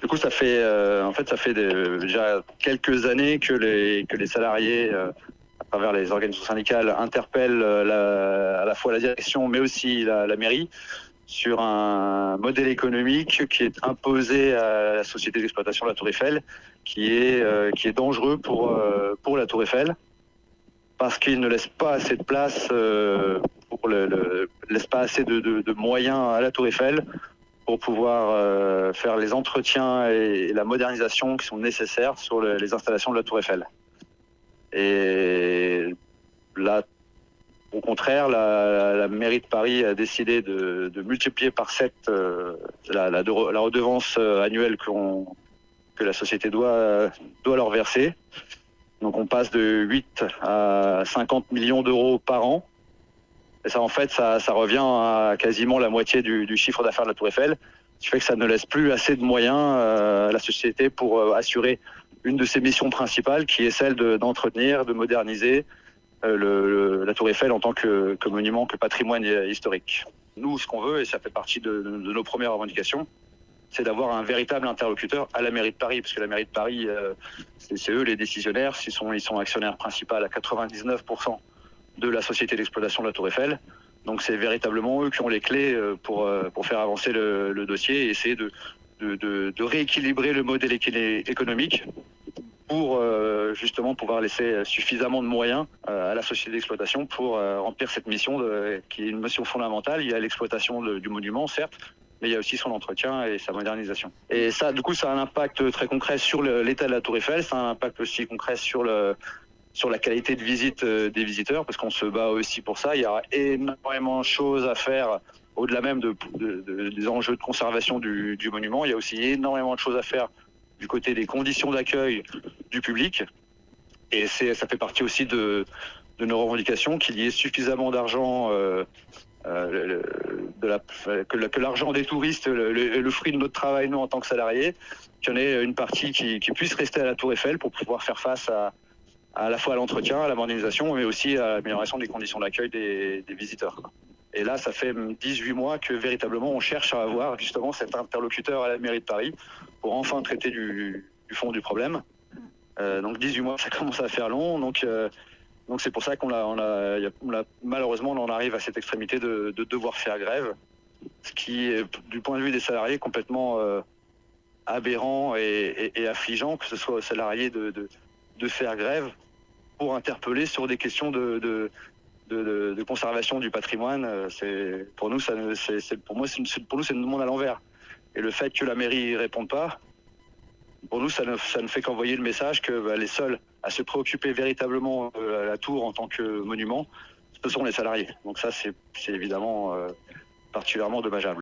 Du coup, ça fait déjà quelques années que les salariés, à travers les organisations syndicales, interpellent à la fois la direction, mais aussi la mairie, sur un modèle économique qui est imposé à la société d'exploitation de la Tour Eiffel, qui est dangereux pour la Tour Eiffel, parce qu'il ne laisse pas assez de place, laisse pas assez de moyens à la Tour Eiffel pour pouvoir faire les entretiens et la modernisation qui sont nécessaires sur les installations de la Tour Eiffel. Et là, au contraire, la mairie de Paris a décidé de multiplier par 7 la redevance annuelle que la société doit leur verser. Donc on passe de 8 à 50 millions d'euros par an. Et ça, en fait, ça revient à quasiment la moitié du chiffre d'affaires de la Tour Eiffel, ce qui fait que ça ne laisse plus assez de moyens à la société pour assurer une de ses missions principales, qui est celle d'entretenir, de moderniser la Tour Eiffel en tant que monument, que patrimoine historique. Nous, ce qu'on veut, et ça fait partie de nos premières revendications, c'est d'avoir un véritable interlocuteur à la mairie de Paris, parce que la mairie de Paris, c'est eux les décisionnaires, ils sont actionnaires principaux à 99% de la société d'exploitation de la Tour Eiffel. Donc c'est véritablement eux qui ont les clés pour faire avancer le dossier et essayer de rééquilibrer le modèle économique pour justement pouvoir laisser suffisamment de moyens à la société d'exploitation pour remplir cette mission qui est une mission fondamentale. Il y a l'exploitation du monument, certes, mais il y a aussi son entretien et sa modernisation. Et ça, du coup, ça a un impact très concret sur l'état de la Tour Eiffel, ça a un impact aussi concret sur la qualité de visite des visiteurs, parce qu'on se bat aussi pour ça. Il y aura énormément de choses à faire, au-delà même des enjeux de conservation du monument. Il y a aussi énormément de choses à faire du côté des conditions d'accueil du public. Et ça fait partie aussi de nos revendications, qu'il y ait suffisamment d'argent, que l'argent des touristes, le fruit de notre travail, nous, en tant que salariés, qu'il y en ait une partie qui puisse rester à la Tour Eiffel pour pouvoir faire face à la fois à l'entretien, à la modernisation, mais aussi à l'amélioration des conditions d'accueil des visiteurs. Et là, ça fait 18 mois que véritablement on cherche à avoir justement cet interlocuteur à la mairie de Paris pour enfin traiter du fond du problème. Donc 18 mois, ça commence à faire long. Donc c'est pour ça malheureusement, on arrive à cette extrémité de devoir faire grève, ce qui est, du point de vue des salariés, complètement aberrant et affligeant, que ce soit aux salariés de faire grève pour interpeller sur des questions de conservation du patrimoine. Pour nous, c'est le monde à l'envers. Et le fait que la mairie ne réponde pas, pour nous, ça ne fait qu'envoyer le message que les seuls à se préoccuper véritablement de la tour en tant que monument, ce sont les salariés. Donc ça, c'est évidemment particulièrement dommageable.